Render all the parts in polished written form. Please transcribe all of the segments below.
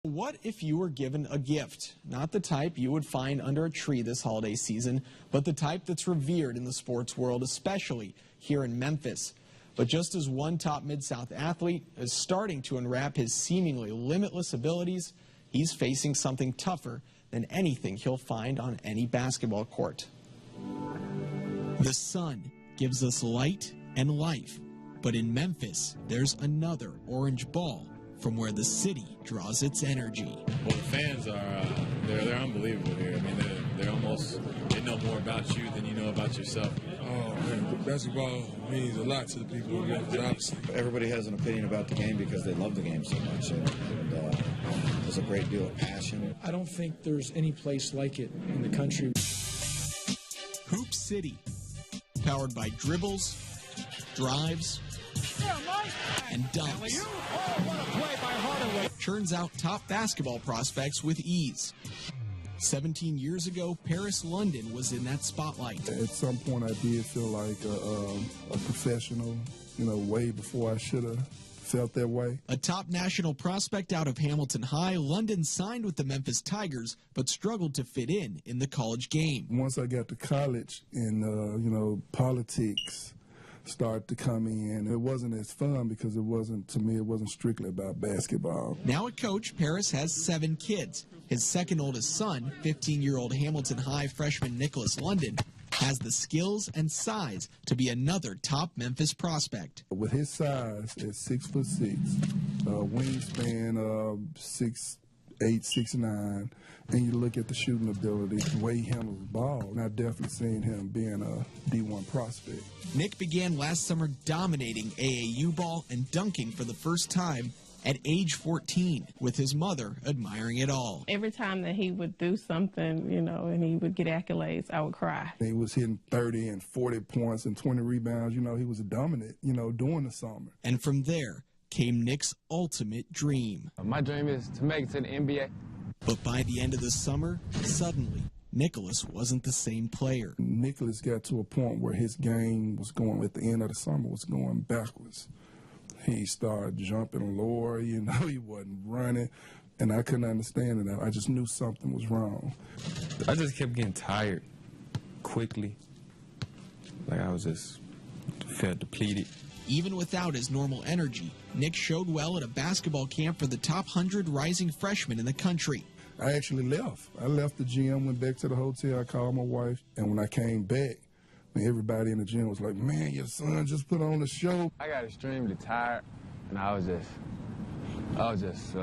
What if you were given a gift? Not the type you would find under a tree this holiday season, but the type that's revered in the sports world, especially here in Memphis. But just as one top Mid-South athlete is starting to unwrap his seemingly limitless abilities, he's facing something tougher than anything he'll find on any basketball court. The sun gives us light and life, but in Memphis, there's another orange ball from where the city draws its energy. Well, the fans are, they're unbelievable here. I mean, they're almost, they know more about you than you know about yourself. Oh, man, basketball means a lot to the people here, obviously. Everybody has an opinion about the game because they love the game so much, and there's a great deal of passion. I don't think there's any place like it in the country. Hoop City, powered by dribbles, drives, and dunks. Churns out top basketball prospects with ease. 17 years ago, Paris London was in that spotlight. At some point, I did feel like a professional, way before I should have felt that way. A top national prospect out of Hamilton High, London signed with the Memphis Tigers, but struggled to fit in the college game. Once I got to college and, politics started to come in, it wasn't as fun because it wasn't strictly about basketball. Now a coach, Paris has 7 kids. His second oldest son, 15-year-old Hamilton High freshman Nicholas London, has the skills and size to be another top Memphis prospect. With his size at 6'6", wingspan 6'8", 6'9", and you look at the shooting ability, the way he handles the ball, and I've definitely seen him being a D1 prospect. Nick began last summer dominating AAU ball and dunking for the first time at age 14, with his mother admiring it all. Every time that he would do something, and he would get accolades, I would cry. He was hitting 30 and 40 points and 20 rebounds. He was a dominant, during the summer. And from there came Nick's ultimate dream. My dream is to make it to the NBA. But by the end of the summer, suddenly, Nicholas wasn't the same player. Nicholas got to a point where his game was going, at the end of the summer, was going backwards. He started jumping lower, he wasn't running, and I couldn't understand it. I just knew something was wrong. I just kept getting tired quickly. Like I felt depleted. Even without his normal energy, Nick showed well at a basketball camp for the top 100 rising freshmen in the country. I actually left. I left the gym, went back to the hotel, I called my wife, and when I came back, everybody in the gym was like, man, your son just put on a show. I got extremely tired, and I was just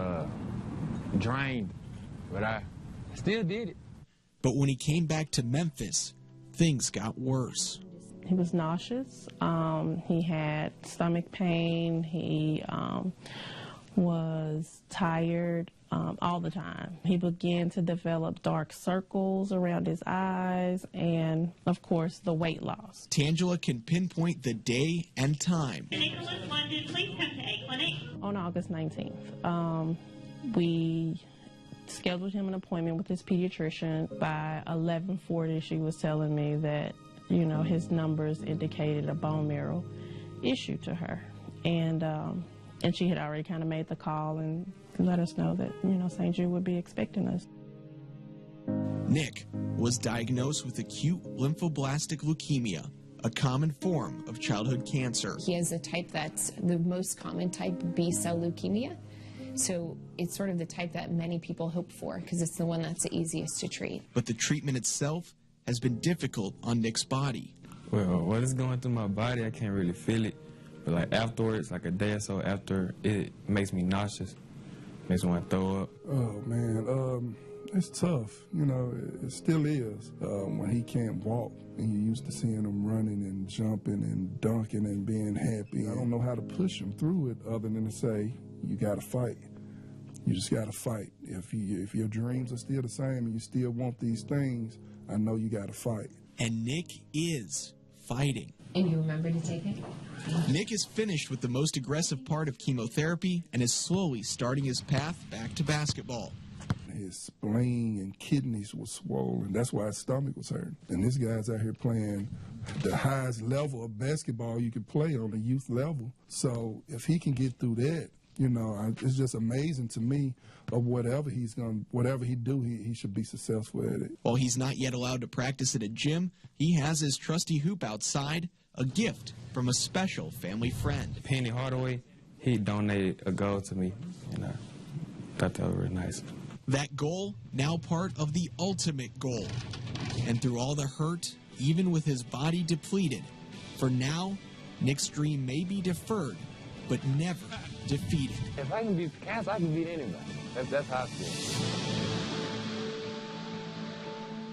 drained, but I still did it. But when he came back to Memphis, things got worse. He was nauseous. He had stomach pain. He was tired all the time. He began to develop dark circles around his eyes and, of course, the weight loss. Tangela can pinpoint the day and time. Nicholas London, please come to A Clinic. On August 19th, we scheduled him an appointment with his pediatrician. By 11:40, she was telling me that, his numbers indicated a bone marrow issue to her. And she had already kind of made the call and let us know that, St. Jude would be expecting us. Nick was diagnosed with acute lymphoblastic leukemia, a common form of childhood cancer. He has a type that's the most common type, B-cell leukemia. So it's sort of the type that many people hope for because it's the one that's the easiest to treat. But the treatment itself has been difficult on Nick's body. Well, what is going through my body, I can't really feel it. But afterwards, a day or so after, it makes me nauseous. Makes me want to throw up. Oh, man, it's tough. It still is. When he can't walk, and you're used to seeing him running and jumping and dunking and being happy. I don't know how to push him through it other than to say, you got to fight. You just got to fight. If your dreams are still the same and you still want these things, I know you got to fight. And Nick is fighting. And you remember to take it? Nick is finished with the most aggressive part of chemotherapy and is slowly starting his path back to basketball. His spleen and kidneys were swollen. That's why his stomach was hurting. And this guy's out here playing the highest level of basketball you can play on the youth level. So if he can get through that, You know, it's just amazing to me of whatever he do, he should be successful at it. While he's not yet allowed to practice at a gym, he has his trusty hoop outside, a gift from a special family friend. Penny Hardaway, he donated a goal to me, and I thought that was really nice. That goal now part of the ultimate goal. And through all the hurt, even with his body depleted, for now, Nick's dream may be deferred, but never defeated. If I can beat cancer, I can beat anybody. That's how I feel.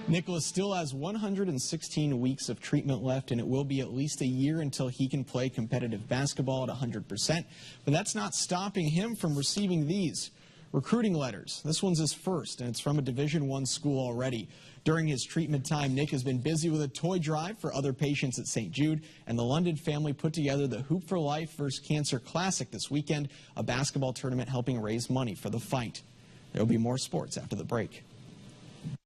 Nicholas still has 116 weeks of treatment left, and it will be at least a year until he can play competitive basketball at 100%. But that's not stopping him from receiving these recruiting letters. This one's his first, and it's from a Division I school already. During his treatment time, Nick has been busy with a toy drive for other patients at St. Jude, and the London family put together the Hoop for Life vs. Cancer Classic this weekend, a basketball tournament helping raise money for the fight. There will be more sports after the break.